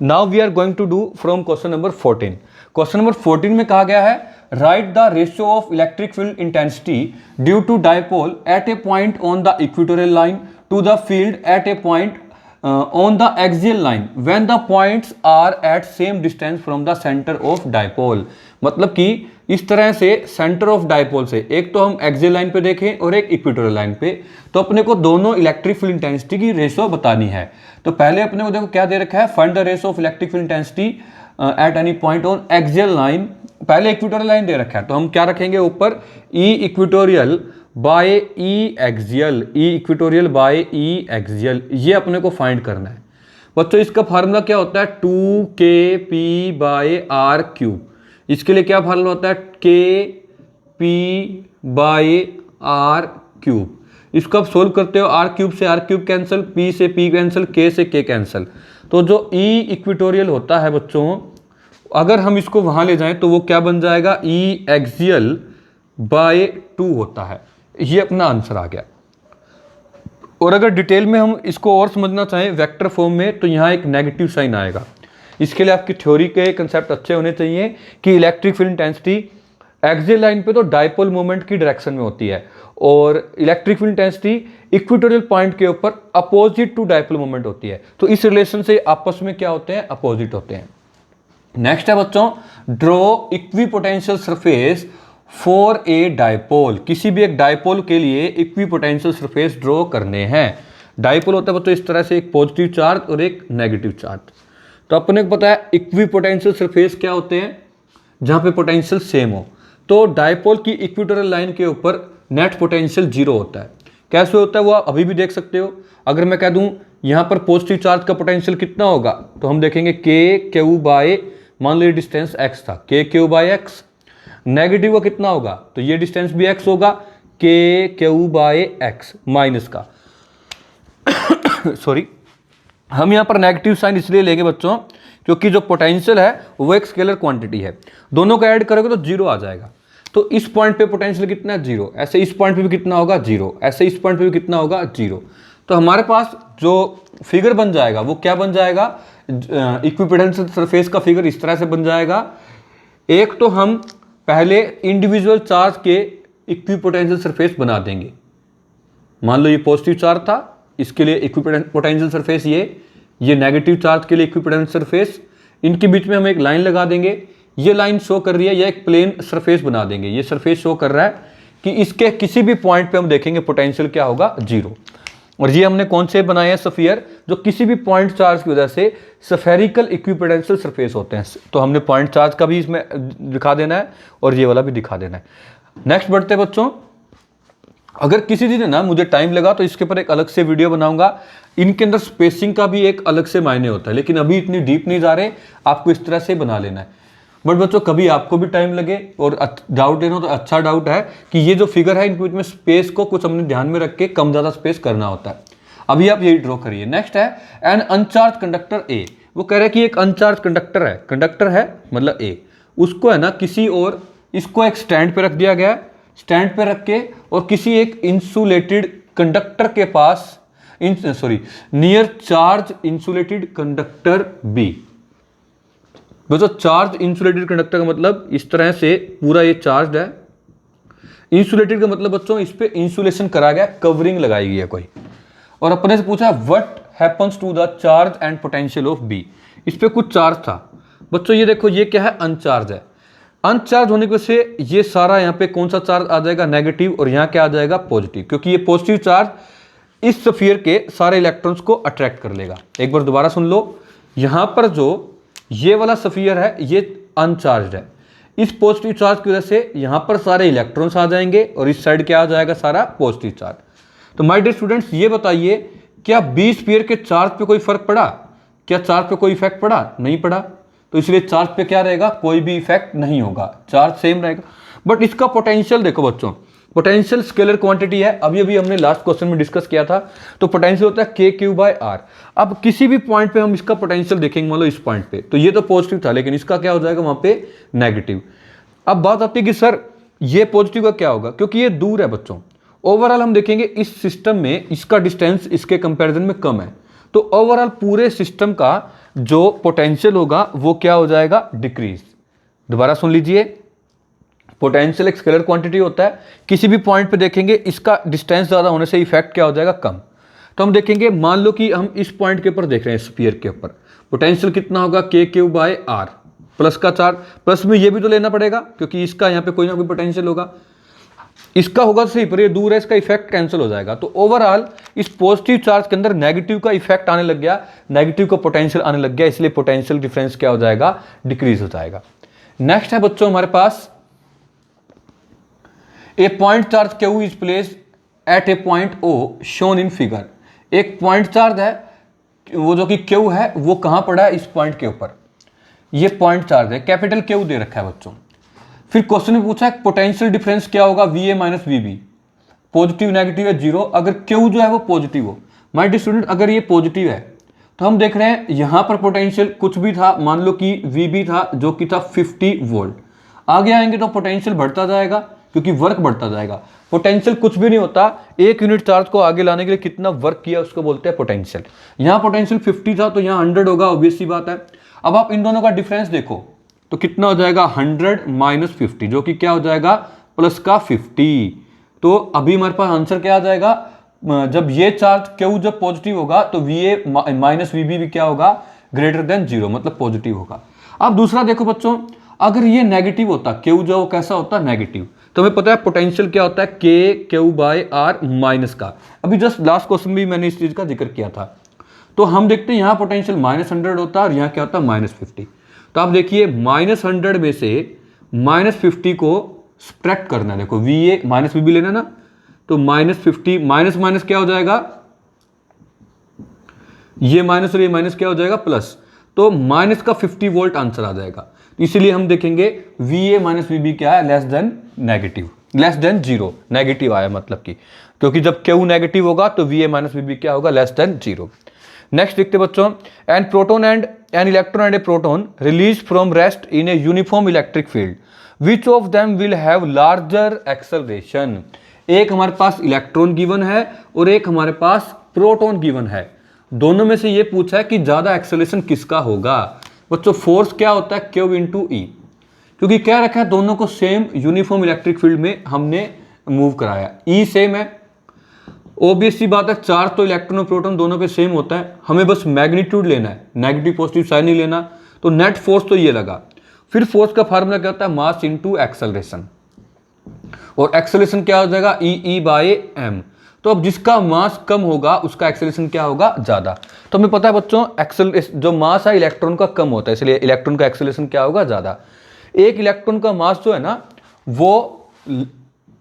Now we are going to do from question number 14। Question number 14 में कहा गया है right the ratio of electric field intensity due to dipole at a point on the equatorial line to the field at a point on the axial line when the points are at same distance from the centre of dipole. मतलब कि इस तरह से centre of dipole से एक तो हम axial line पे देखें और एक इक्वेटोरियल लाइन पे, तो अपने को दोनों इलेक्ट्रिक फील्ड इंटेंसिटी की रेशियो बतानी है। तो पहले अपने को देखो क्या दे रखा है, find the ratio of electric field intensity at any point on axial line. पहले इक्वेटोरियल लाइन दे रखा है तो हम क्या रखेंगे ऊपर ई इक्वेटोरियल बाय ई एक्सियल, ई इक्वेटोरियल बाय ई एक्सियल, ये अपने को फाइंड करना है। बच्चों इसका फार्मूला क्या होता है 2kp बाय आर क्यूब। इसके लिए क्या फार्मूला होता है kp बाय आर क्यूब। इसको आप सोल्व करते हो, आर क्यूब से आर क्यूब कैंसिल, p से p कैंसिल, k से k कैंसिल। तो जो ई इक्वेटोरियल होता है बच्चों, अगर हम इसको वहां ले जाएं तो वो क्या बन जाएगा ई एक्सियल बाय 2 होता है। ये अपना आंसर आ गया। और अगर डिटेल में हम इसको और समझना चाहें वेक्टर फॉर्म में, तो यहाँ एक नेगेटिव साइन आएगा। इसके लिए आपकी थ्योरी के कंसेप्ट अच्छे होने चाहिए कि electric field intensity axial line पे तो डायपोल मोमेंट की डायरेक्शन में होती है और electric field intensity equatorial point के ऊपर अपोजिट टू डायपोल मोमेंट होती है। तो इस रिलेशन से आपस में क्या होते हैं, अपोजिट होते हैं। नेक्स्ट है बच्चों draw equipotential surface for a dipole. किसी भी एक डायपोल के लिए इक्विपोटेंशियल सरफेस ड्रॉ करने हैं। डायपोल होता है बच्चों इस तरह से, एक पॉजिटिव चार्ज और एक नेगेटिव चार्ज। तो अपने को पता है इक्विपोटेंशियल सरफेस क्या होते हैं, जहां पे पोटेंशियल सेम हो। तो डायपोल की इक्वेटोरियल लाइन के ऊपर नेट पोटेंशियल 0 होता है। कैसे होता है वो आप अभी भी देख सकते हो। अगर मैं कह दूं यहां पर पॉजिटिव चार्ज का पोटेंशियल कितना होगा, तो हम देखेंगे k क्यू बाय, मान लो डिस्टेंस x था, k q by x। Negative का कितना होगा, तो ये डिस्टेंस भी x होगा, k q by x minus का सॉरी, हम यहाँ पर नेगेटिव साइन इसलिए लेंगे बच्चों क्योंकि जो पोटेंशियल है वो एक स्केलर क्वांटिटी है। दोनों को ऐड करोगे तो 0 आ जाएगा। तो इस पॉइंट पे पोटेंशियल कितना है 0, ऐसे इस पॉइंट पे भी कितना होगा 0, ऐसे इस पॉइंट पे भी कितना होगा 0। तो हमारे पास जो फिगर बन जाएगा वो क्या बन जाएगा, इक्विपोटेंशियल सरफेस का फिगर इस तरह से बन जाएगा। एक तो हम पहले इंडिविजुअल चार्ज के इक्विपोटेंशियल सरफेस बना देंगे। मान लो ये पॉजिटिव चार्ज था, इसके लिए इक्विपोटेंशियल सरफेस ये नेगेटिव चार्ज के लिए इक्विपोटेंशियल सरफेस, इनके बीच में हम एक लाइन लगा देंगे। ये लाइन शो कर रही है, ये एक प्लेन सरफेस बना देंगे। ये सरफेस शो कर रहा है कि इसके किसी भी पॉइंट पे हम देखेंगे पोटेंशियल क्या होगा 0। और ये हमने कौन से बनाए हैं, स्फीयर, जो किसी भी पॉइंट चार्ज की वजह से स्फेरिकल इक्विपोटेंशियल सरफेस होते हैं। तो हमने पॉइंट चार्ज का भी इसमें दिखा देना है और ये वाला भी दिखा देना है। नेक्स्ट बढ़ते हैं बच्चों। अगर किसी दिन ना मुझे टाइम लगा तो इसके ऊपर एक अलग से वीडियो बनाऊंगा। इनके अंदर स्पेसिंग का भी एक अलग से मायने होता है, लेकिन अभी इतनी डीप नहीं जा रहे, आपको इस तरह से बना लेना है। बट बच्चों कभी आपको भी टाइम लगे और डाउट लेना तो अच्छा डाउट है कि ये जो फिगर है इनके बीच में स्पेस को कुछ हमने ध्यान में रख के कम ज़्यादा स्पेस करना होता है। अभी आप यही ड्रॉ करिए। नेक्स्ट है एन अनचार्ज कंडक्टर ए। वो कह रहे हैं कि एक अनचार्ज कंडक्टर है मतलब ए, उसको है ना किसी और, इसको एक स्टैंड पे रख दिया गया, स्टैंड पे रख के और किसी एक इंसुलेटेड कंडक्टर के पास near charge insulated conductor be. दोस्तों चार्ज इंसुलेटेड कंडक्टर का मतलब इस तरह से पूरा ये चार्ज है। इंसुलेटेड का मतलब बच्चों इस पे इंसुलेशन करा गया, कवरिंग लगाई गई है कोई। और अपने से पूछा what happens to the charge and potential of B. इस पे कुछ चार्ज था बच्चों, ये देखो ये क्या है, अनचार्ज है। अनचार्ज होने की वजह से ये सारा यहाँ पे कौन सा चार्ज आ जाएगा, नेगेटिव, और यहाँ क्या आ जाएगा, पॉजिटिव, क्योंकि ये पॉजिटिव चार्ज इस स्फीयर के सारे इलेक्ट्रॉन्स को अट्रैक्ट कर लेगा। एक बार दोबारा सुन लो, यहाँ पर जो ये वाला स्फीयर है ये अनचार्ज है। इस पॉजिटिव चार्ज की वजह से यहाँ पर सारे इलेक्ट्रॉन्स आ जाएंगे और इस साइड क्या आ जाएगा, सारा पॉजिटिव चार्ज। तो माय डियर स्टूडेंट्स ये बताइए क्या बी स्फीयर के चार्ज पे कोई फर्क पड़ा, क्या चार्ज पे कोई इफेक्ट पड़ा, नहीं पड़ा। तो इसलिए चार्ज पे क्या रहेगा, कोई भी इफेक्ट नहीं होगा, चार्ज सेम रहेगा। बट इसका पोटेंशियल देखो बच्चों, पोटेंशियल स्केलर क्वांटिटी है, अभी हमने लास्ट क्वेश्चन में डिस्कस किया था। तो पोटेंशियल होता है k/r। अब किसी भी पॉइंट पे हम इसका पोटेंशियल देखेंगे, मान लो इस पॉइंट पे, तो ये तो पॉजिटिव था लेकिन इसका क्या हो जाएगा वहां पे नेगेटिव। अब बात आती है कि सर ये पॉजिटिव का क्या होगा, क्योंकि ये दूर है बच्चों। ओवरऑल हम देखेंगे इस सिस्टम में इसका डिस्टेंस इसके कंपैरिजन में कम है, तो ओवरऑल पूरे सिस्टम का जो पोटेंशियल होगा वो क्या हो जाएगा, डिक्रीज। दोबारा सुन लीजिए, पोटेंशियल एक स्केलर क्वांटिटी होता है, किसी भी पॉइंट पे देखेंगे इसका डिस्टेंस ज़्यादा होने से इफेक्ट क्या हो जाएगा, कम। तो हम देखेंगे, मान लो कि हम इस पॉइंट के ऊपर देख रहे हैं, स्फीयर के ऊपर पोटेंशियल कितना होगा, k/r प्लस का चार्ज, प्लस में ये भी तो लेना पड़ेगा क्योंकि इसका यहाँ पे कोई ना कोई पोटेंशियल होगा, इसका होगा सही पर ये दूर है, इसका इफेक्ट कैंसिल हो जाएगा। तो ओवरऑल इस पॉजिटिव चार्ज के अंदर नेगेटिव का इफेक्ट आने लग गया, नेगेटिव का पोटेंशियल आने लग गया, इसलिए पोटेंशियल डिफरेंस क्या हो जाएगा, डिक्रीज हो जाएगा। नेक्स्ट है बच्चों हमारे पास, a point charge Q is place at a point O shown in figure. एक पॉइंट चार्ज है वो जो कि Q है, वो कहां पड़ा है, इस पॉइंट के ऊपर, ये पॉइंट चार्ज है, कैपिटल Q दे रखा है बच्चों। फिर क्वेश्चन में पूछा है पोटेंशियल डिफरेंस क्या होगा, VA minus VB, positive negative है 0, अगर Q जो है वो पॉजिटिव हो। माय डियर स्टूडेंट, अगर ये पॉजिटिव है तो हम देख रहे हैं यहां पर पोटेंशियल कुछ भी था, मान लो कि VB था जो कि था 50 वोल्ट, आगे आएंगे तो पोटेंशियल बढ़ता जाएगा क्योंकि वर्क बढ़ता जाएगा। पोटेंशियल कुछ भी नहीं होता, एक यूनिट चार्ज को आगे लाने के लिए कितना वर्क किया उसको बोलते हैं पोटेंशियल। यहाँ पोटेंशियल 50 था तो यहाँ 100 होगा, ऑब्वियस सी बात है। अब आप इन दोनों का डिफरेंस देखो तो कितना हो जाएगा, 100 माइनस 50 जो कि क्या हो जाएगा, प्लस का 50। तो अभी हमारे पास आंसर क्या आ जाएगा, जब ये चार्ज Q जब पॉजिटिव होगा तो VA माइनस VB भी क्या होगा, ग्रेटर देन 0, मतलब पॉजिटिव होगा। अब दूसरा देखो बच्चों, अगर ये नेगेटिव होता, Q जो कैसा होता है, नेगेटिव, तो हमें पता है पोटेंशियल क्या होता है, k/r माइनस का। अभी जस्ट लास्ट क्वेश्चन में मैंने इस चीज का जिक्र किया था। तो हम देखते हैं यहाँ पोटेंशियल -100 होता है और यहाँ क्या होता है, -50। तो आप देखिए -100 में से -50 को सब्ट्रैक्ट करना है, देखो VA माइनस VB लेना ना, तो -50 माइनस माइनस क्या हो जाएगा, ये माइनस और ये माइनस क्या हो जाएगा, प्लस, तो माइनस का 50 वोल्ट आंसर आ जाएगा। इसीलिए हम देखेंगे VA माइनस VB क्या है, less than negative, less than 0, negative आया मतलब कि, क्योंकि जब Q नेगेटिव होगा तो VA माइनस VB क्या होगा, लेस देन 0। नेक्स्ट देखते बच्चों, an proton and an electron and a proton release from rest in a uniform electric field, which of them will have larger acceleration. एक हमारे पास electron given है और एक हमारे पास प्रोटोन गिवन है, दोनों में से ये पूछा है कि ज्यादा एक्सेलरेशन किसका होगा। बच्चों फोर्स क्या होता है, Q इंटू E, क्योंकि क्या रखा है, दोनों को सेम यूनिफॉर्म इलेक्ट्रिक फील्ड में हमने मूव कराया, E सेम है, ऑब्वियस सी बात है, चार्ज तो इलेक्ट्रॉन और प्रोटॉन दोनों पे सेम होता है, हमें बस मैग्नीट्यूड लेना है, नेगेटिव पॉजिटिव साइन नहीं लेना। तो नेट फोर्स तो ये लगा। फिर फोर्स का फार्मूला क्या होता है, मास इंटू एक्सेलरेशन, और एक्सेलरेशन क्या हो जाएगा, E/m। तो अब जिसका मास कम होगा उसका एक्सेलरेशन क्या होगा, ज्यादा। तो हमें पता है बच्चों, एक्सेलरेशन जो मास है इलेक्ट्रॉन का कम होता है, इसलिए इलेक्ट्रॉन का एक्सेलरेशन क्या होगा, ज्यादा। एक इलेक्ट्रॉन का मास जो है ना वो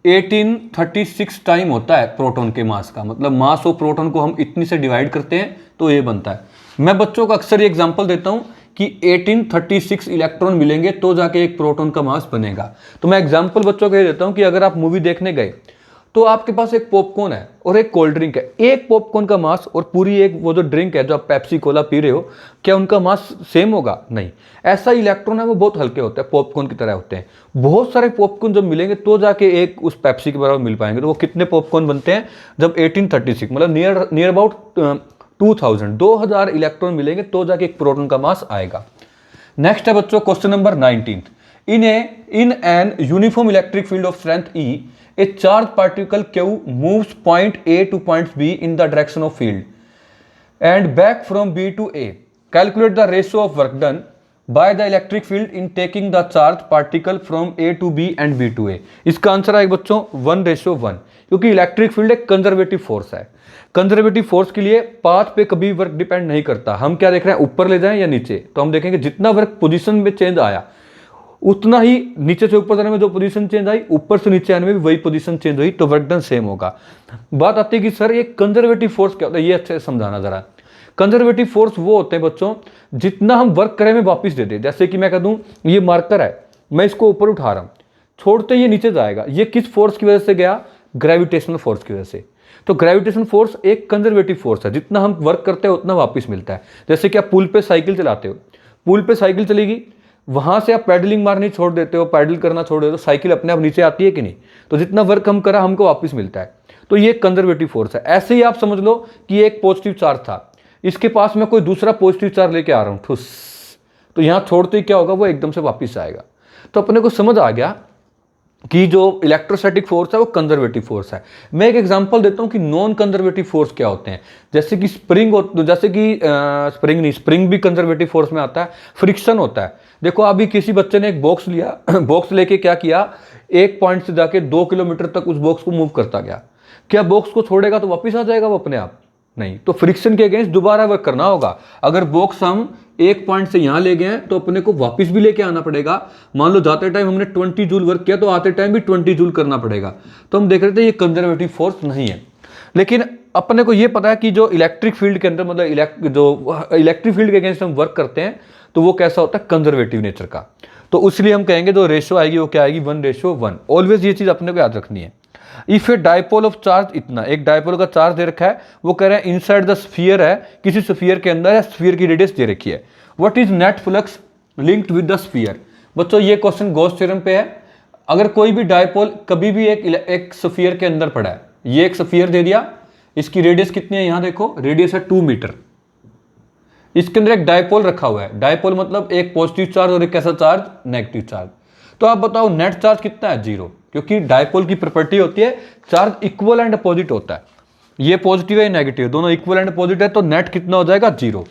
1836 टाइम होता है प्रोटॉन के मास का, मतलब मास ऑफ प्रोटॉन को हम इतनी से डिवाइड करते हैं तो ये बनता है। मैं बच्चों को अक्सर ये एग्जांपल देता हूं कि 1836 इलेक्ट्रॉन मिलेंगे तो जाके एक प्रोटॉन का मास बनेगा। तो मैं एग्जांपल बच्चों को ये देता हूं कि अगर आप मूवी देखने गए तो आपके पास एक पॉपकॉर्न है और एक कोल्ड ड्रिंक है, एक पॉपकॉर्न का मास और पूरी एक वो जो ड्रिंक है जो आप पेप्सी कोला पी रहे हो, क्या उनका मास सेम होगा, नहीं। ऐसा इलेक्ट्रॉन है वो बहुत हल्के होते हैं, पॉपकॉर्न की तरह होते हैं। बहुत सारे पॉपकॉर्न जब मिलेंगे तो जाके एक उस पेप्सी के बराबर मिल पाएंगे। तो वो कितने पॉपकॉर्न बनते हैं, जब 1836 मतलब नियर अबाउट 2000 इलेक्ट्रॉन मिलेंगे तो जाके एक प्रोटॉन का मास आएगा। नेक्स्ट है बच्चों question number 19, in an uniform electric field of strength E, a charged particle Q moves point A to point B in the direction of field and back from B to A. Calculate the ratio of work done by the electric field in taking the charged particle from A to B and B to A. इसका answer आएगा बच्चों 1:1, क्योंकि electric field एक conservative force है। Conservative force के लिए path पे कभी वर्क डिपेंड नहीं करता। हम क्या देख रहे हैं, ऊपर ले जाएं या नीचे, तो हम देखेंगे जितना वर्क पोजीशन में चेंज आया उतना ही नीचे से ऊपर जाने में जो पोजीशन चेंज आई, ऊपर से नीचे आने में भी वही पोजीशन चेंज हुई, तो वर्क डन सेम होगा। बात आती है कि सर ये कंजर्वेटिव फोर्स क्या होता है, ये अच्छे से समझाना जरा। कंजर्वेटिव फोर्स वो होते हैं बच्चों जितना हम वर्क करें में वापस दे दे। जैसे कि मैं कह दूं ये मार्कर है, मैं इसको ऊपर उठा रहा हूं, छोड़ते ये नीचे जाएगा, ये किस फोर्स की वजह से गया, ग्रेविटेशनल फोर्स की वजह से। तो ग्रेविटेशनल फोर्स एक कंजर्वेटिव फोर्स है, जितना हम वर्क करते हैं उतना वापस मिलता है। जैसे कि आप पुल पे साइकिल चलाते हो, पुल पे साइकिल चलेगी, वहां से आप पैडलिंग मारनी छोड़ देते हो, पैडल करना छोड़ देते हो, तो साइकिल अपने आप नीचे आती है कि नहीं, तो जितना वर्क हम करा हमको वापस मिलता है। तो ये कंजर्वेटिव फोर्स है। ऐसे ही आप समझ लो कि एक पॉजिटिव चार्ज था, इसके पास मैं कोई दूसरा पॉजिटिव चार्ज लेके आ रहा हूँ ठुस, तो यहाँ छोड़ते ही क्या होगा, वो एकदम से वापस आएगा। तो अपने को समझ आ गया कि जो इलेक्ट्रोस्टैटिक फोर्स है वो कंजर्वेटिव फोर्स है। मैं एक एग्जांपल देता हूँ कि नॉन कंजर्वेटिव फोर्स क्या होते हैं। जैसे कि स्प्रिंग भी कंजर्वेटिव फोर्स में आता है। फ्रिक्शन होता है, देखो अभी किसी बच्चे ने एक बॉक्स लिया, बॉक्स लेके क्या किया, एक पॉइंट से जाके 2 किलोमीटर तक उस बॉक्स को मूव करता गया, क्या बॉक्स को छोड़ेगा तो वापिस आ जाएगा वो अपने आप? नहीं, तो फ्रिक्शन के अगेंस्ट दोबारा वर्क करना होगा। अगर बॉक्स हम एक पॉइंट से यहां ले गए हैं तो अपने को वापस भी लेके आना पड़ेगा। मान लो जाते टाइम हमने 20 जूल वर्क किया तो आते टाइम भी 20 जूल करना पड़ेगा। तो हम देख रहे थे ये कंजर्वेटिव फोर्स नहीं है। लेकिन अपने को ये पता है कि जो इलेक्ट्रिक फील्ड के अंदर, मतलब जो इलेक्ट्रिक फील्ड के अगेंस्ट हम वर्क करते हैं तो वो कैसा होता है, कंजर्वेटिव नेचर का। तो इसलिए हम कहेंगे जो रेशो आएगी वो क्या आएगी, 1:1। ऑलवेज ये चीज अपने को याद रखनी है। If A dipole of charge, इतना एक डायपोल का चार्ज दे रखा है, वो कह रहा है इनसाइड द स्फीयर है, किसी स्फीयर के अंदर है, स्फीयर की रेडियस दे रखी है। What is net flux linked with the sphere? बच्चों ये क्वेश्चन गॉस थ्योरम पे है। अगर कोई भी डायपोल कभी भी एक स्फीयर के अंदर पड़ा है, ये एक स्फीयर दे दिया, इसकी रेडियस कितनी है, यहां देखो रेडियस है 2 मीटर। इसके अंदर एक डायपोल रखा हुआ है, डायपोल मतलब एक पॉजिटिव चार्ज और एक कैसा चार्ज, नेगेटिव चार्ज। तो आप बताओ नेट चार्ज कितना है, 0, क्योंकि डायपोल की प्रॉपर्टी होती है चार्ज इक्वल एंड अपोजिट होता है। ये पॉजिटिव है, नेगेटिव, दोनों इक्वल एंड अपोजिट है, तो नेट कितना हो जाएगा, 0।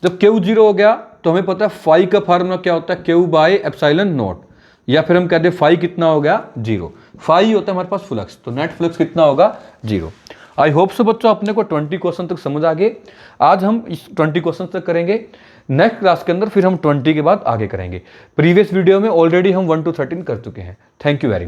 जब Q 0 हो गया तो हमें पता है फाई का फार्मूला क्या होता है, Q/ε0, या फिर हम कहते हैं फाई कितना हो गया, 0। फाई होता है हमारे पास फ्लक्स, तो नेट फ्लक्स कितना होगा, 0। आई होप सो बच्चों अपने को 20 क्वेश्चन तक समझ आ गए। आज हम इस 20 क्वेश्चन तक करेंगे, नेक्स्ट क्लास के अंदर फिर हम 20 के बाद आगे करेंगे। प्रीवियस वीडियो में ऑलरेडी हम 1 to 13 कर चुके हैं। Thank you very much.